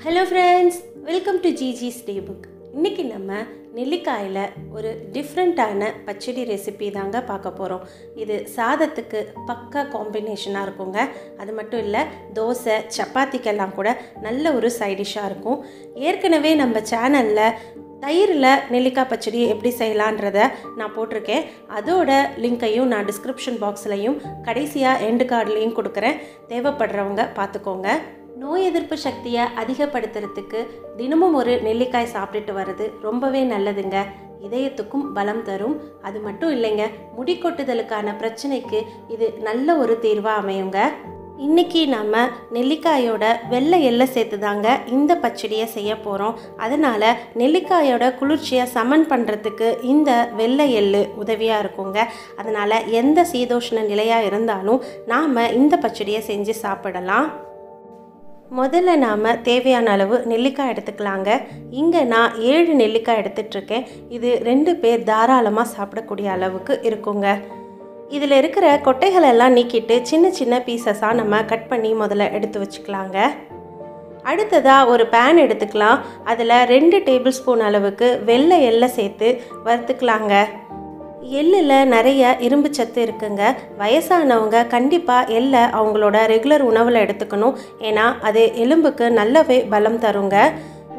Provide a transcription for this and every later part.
Hello friends, welcome to Gigi's Daybook. இன்னைக்கு நம்ம நெல்லிக்காயில ஒரு டிஃப்ரெண்டான பச்சடி ரெசிபி தாங்க பார்க்க போறோம். இது சாதத்துக்கு பக்கா காம்பினேஷனா இருக்குங்க. அது மட்டும் இல்ல தோசை சப்பாத்திக்கெல்லாம் கூட நல்ல ஒரு சைட் டிஷ்ஷா இருக்கும். ஏற்கனவே நம்ம சேனல்ல தயிரில் நெல்லிக்காய் பச்சடி எப்படி செய்யலான்றத நான் போட்டிருக்கேன். அதோட லிங்கையும் நான் டிஸ்கிரிப்ஷன் பாக்ஸ்லையும் கடைசியாக எண்டு கார்ட்லையும் கொடுக்குறேன். தேவைப்படுறவங்க பார்த்துக்கோங்க. நோய் எதிர்ப்பு சக்தியை அதிகப்படுத்துறதுக்கு தினமும் ஒரு நெல்லிக்காய் சாப்பிட்டுட்டு வர்றது ரொம்பவே நல்லதுங்க. இதயத்துக்கும் பலம் தரும். அது மட்டும் இல்லைங்க, முடி கொட்டுதலுக்கான பிரச்சனைக்கு இது நல்ல ஒரு தீர்வாக அமையுங்க. இன்றைக்கி நம்ம நெல்லிக்காயோட வெள்ளை எள்ளை சேர்த்து தாங்க இந்த பச்சடியை செய்ய போகிறோம். அதனால் நெல்லிக்காயோட குளிர்ச்சியை சமன் பண்ணுறதுக்கு இந்த வெள்ளை எள்ளு உதவியாக இருக்குங்க. அதனால் எந்த சீதோஷ்ண நிலையாக இருந்தாலும் நாம் இந்த பச்சடியை செஞ்சு சாப்பிடலாம். முதல்ல நாம் தேவையான அளவு நெல்லிக்காய் எடுத்துக்கலாங்க. இங்கே நான் 7 நெல்லிக்காய் எடுத்துகிட்ருக்கேன். இது 2 பேர் தாராளமாக சாப்பிடக்கூடிய அளவுக்கு இருக்குங்க. இதில் இருக்கிற கொட்டைகளெல்லாம் நீக்கிட்டு சின்ன சின்ன பீசஸாக நம்ம கட் பண்ணி முதல்ல எடுத்து வச்சுக்கலாங்க. அடுத்ததாக ஒரு பேன் எடுத்துக்கலாம். அதில் 2 டேபிள் ஸ்பூன் அளவுக்கு வெள்ளை எள்ளை சேர்த்து வறுத்துக்கலாங்க. எள்ளில் நிறைய இரும்பு சத்து இருக்குங்க. வயசானவங்க கண்டிப்பாக எள்ளை அவங்களோட ரெகுலர் உணவில் எடுத்துக்கணும். ஏன்னா அது எலும்புக்கு நல்லாவே பலம் தருங்க.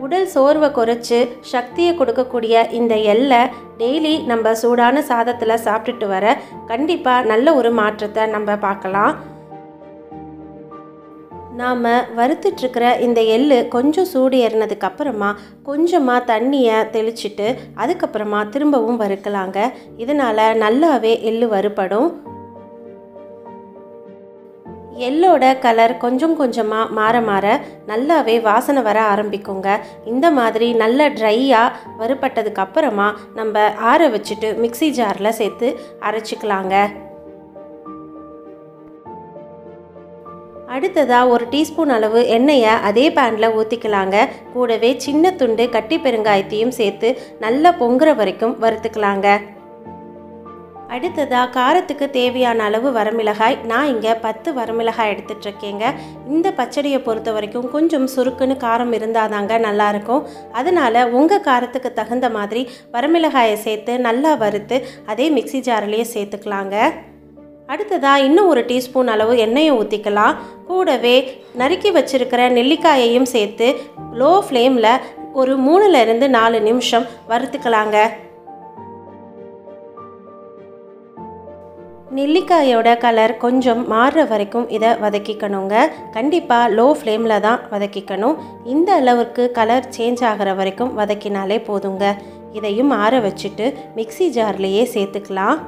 உடல் சோர்வை குறைச்சி சக்தியை கொடுக்கக்கூடிய இந்த எள்ளை டெய்லி நம்ம சூடான சாதத்தில் சாப்பிட்டுட்டு வர கண்டிப்பாக நல்ல ஒரு மாற்றத்தை நம்ம பார்க்கலாம். நாம் வறுத்துட்ருக்கிற இந்த எள்ளு கொஞ்சம் சூடு ஏறினதுக்கப்புறமா கொஞ்சமாக தண்ணியை தெளிச்சிட்டு அதுக்கப்புறமா திரும்பவும் வறுக்கலாங்க. இதனால் நல்லாவே எள்ளு வறுபடும். எள்ளோட கலர் கொஞ்சம் கொஞ்சமாக மாற மாற நல்லாவே வாசனை வர ஆரம்பிக்குங்க. இந்த மாதிரி நல்ல ட்ரையாக வறுபட்டதுக்கப்புறமா நம்ம ஆற வச்சுட்டு மிக்ஸி ஜாரில் சேர்த்து அரைச்சிக்கலாங்க. அடுத்ததாக ஒரு டீஸ்பூன் அளவு எண்ணெயை அதே பேனில் ஊற்றிக்கலாங்க. கூடவே சின்ன துண்டு கட்டி பெருங்காயத்தையும் சேர்த்து நல்லா பொங்குற வரைக்கும் வறுத்துக்கலாங்க. அடுத்ததாக காரத்துக்கு தேவையான அளவு வரமிளகாய், நான் இங்கே 10 வரமிளகாய் எடுத்துகிட்ருக்கேங்க. இந்த பச்சடியை பொறுத்த வரைக்கும் கொஞ்சம் சுருக்குன்னு காரம் இருந்தால் தாங்க நல்லாயிருக்கும். அதனால் உங்கள் காரத்துக்கு தகுந்த மாதிரி வரமிளகாயை சேர்த்து நல்லா வறுத்து அதே மிக்ஸி ஜாரிலேயே சேர்த்துக்கலாங்க. அடுத்ததாக இன்னும் ஒரு டீஸ்பூன் அளவு எண்ணெயை ஊற்றிக்கலாம். கூடவே நறுக்கி வச்சுருக்கிற நெல்லிக்காயையும் சேர்த்து லோ ஃப்ளேமில் ஒரு 3லேருந்து 4 நிமிஷம் வறுத்துக்கலாங்க. நெல்லிக்காயோட கலர் கொஞ்சம் மாறுற வரைக்கும் இதை வதக்கிக்கணுங்க. கண்டிப்பாக லோ ஃப்ளேமில் தான் வதக்கிக்கணும். இந்த அளவுக்கு கலர் சேஞ்ச் ஆகிற வரைக்கும் வதக்கினாலே போதுங்க. இதையும் ஆற வச்சுட்டு மிக்ஸி ஜார்லேயே சேர்த்துக்கலாம்.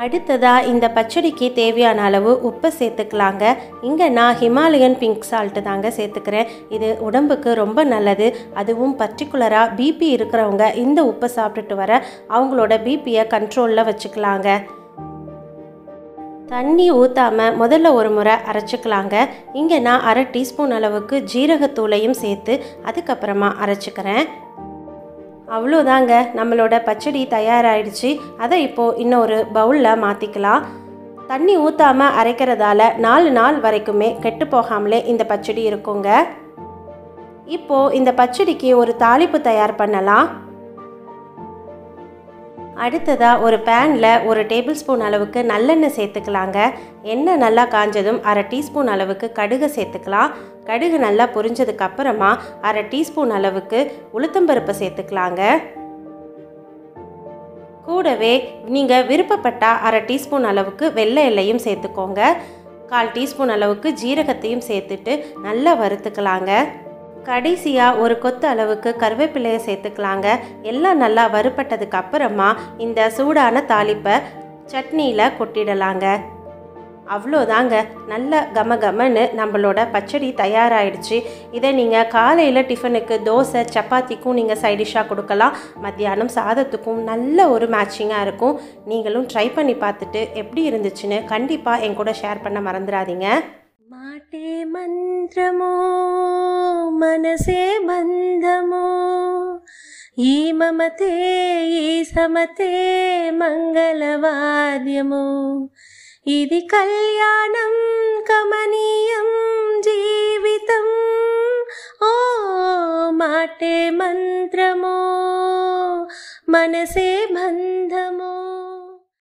அடுத்ததாக இந்த பச்சடிக்கு தேவையான அளவு உப்பு சேர்த்துக்கலாங்க. இங்கே நான் ஹிமாலயன் பிங்க் சால்ட்டு தாங்க சேர்த்துக்கிறேன். இது உடம்புக்கு ரொம்ப நல்லது. அதுவும் பர்டிகுலராக பிபி இருக்கிறவங்க இந்த உப்பை சாப்பிட்டுட்டு வர அவங்களோட பிபியை கண்ட்ரோலில் வச்சுக்கலாங்க. தண்ணி ஊற்றாமல் முதல்ல ஒரு முறை அரைச்சிக்கலாங்க. இங்கே நான் 1/2 டீஸ்பூன் அளவுக்கு ஜீரகத்தூளையும் சேர்த்து அதுக்கப்புறமா அரைச்சிக்கிறேன். அவ்வளோதாங்க, நம்மளோட பச்சடி தயாராகிடுச்சு. அதை இப்போது இன்னொரு பவுலில் மாற்றிக்கலாம். தண்ணி ஊற்றாமல் அரைக்கிறதால 4 நாள் வரைக்குமே கெட்டு போகாமலே இந்த பச்சடி இருக்குங்க. இப்போது இந்த பச்சடிக்கு ஒரு தாளிப்பு தயார் பண்ணலாம். அடுத்ததாக ஒரு பேனில் 1 டேபிள் ஸ்பூன் அளவுக்கு நல்லெண்ணெய் சேர்த்துக்கலாங்க. எண்ணெய் நல்லா காஞ்சதும் 1/2 டீஸ்பூன் அளவுக்கு கடுகு சேர்த்துக்கலாம். கடுகு நல்லா பொரிஞ்சதுக்கு அப்புறமா 1/2 டீஸ்பூன் அளவுக்கு உளுத்தம்பருப்பை சேர்த்துக்கலாங்க. கூடவே நீங்கள் விருப்பப்பட்டால் 1/2 டீஸ்பூன் அளவுக்கு வெள்ளை எள்ளையும் சேர்த்துக்கோங்க. 1/4 டீஸ்பூன் அளவுக்கு ஜீரகத்தையும் சேர்த்துட்டு நல்லா வறுத்துக்கலாங்க. கடைசியாக ஒரு கொத்து அளவுக்கு கருவேப்பிலையை சேர்த்துக்கலாங்க. எல்லாம் நல்லா வறுபட்டதுக்கு அப்புறமா இந்த சூடான தாளிப்பை சட்னியில் கொட்டிடலாங்க. அவ்வளோதாங்க, நல்ல கமகமன்னு நம்மளோட பச்சடி தயாராகிடுச்சு. இதை நீங்கள் காலையில் டிஃபனுக்கு தோசை சப்பாத்திக்கும் நீங்கள் சைடிஷ்ஷாக கொடுக்கலாம். மத்தியானம் சாதத்துக்கும் நல்ல ஒரு மேட்சிங்காக இருக்கும். நீங்களும் ட்ரை பண்ணி பார்த்துட்டு எப்படி இருந்துச்சுன்னு கண்டிப்பாக என் கூட ஷேர் பண்ண மறந்துடாதீங்க. మాటే మంత్రమో మనసే బంధమో ఈ మమతే ఈ సమతే ఇది కళ్యాణం కమనీయం జీవితం మాటే మంత్రమో మనసే బంధమో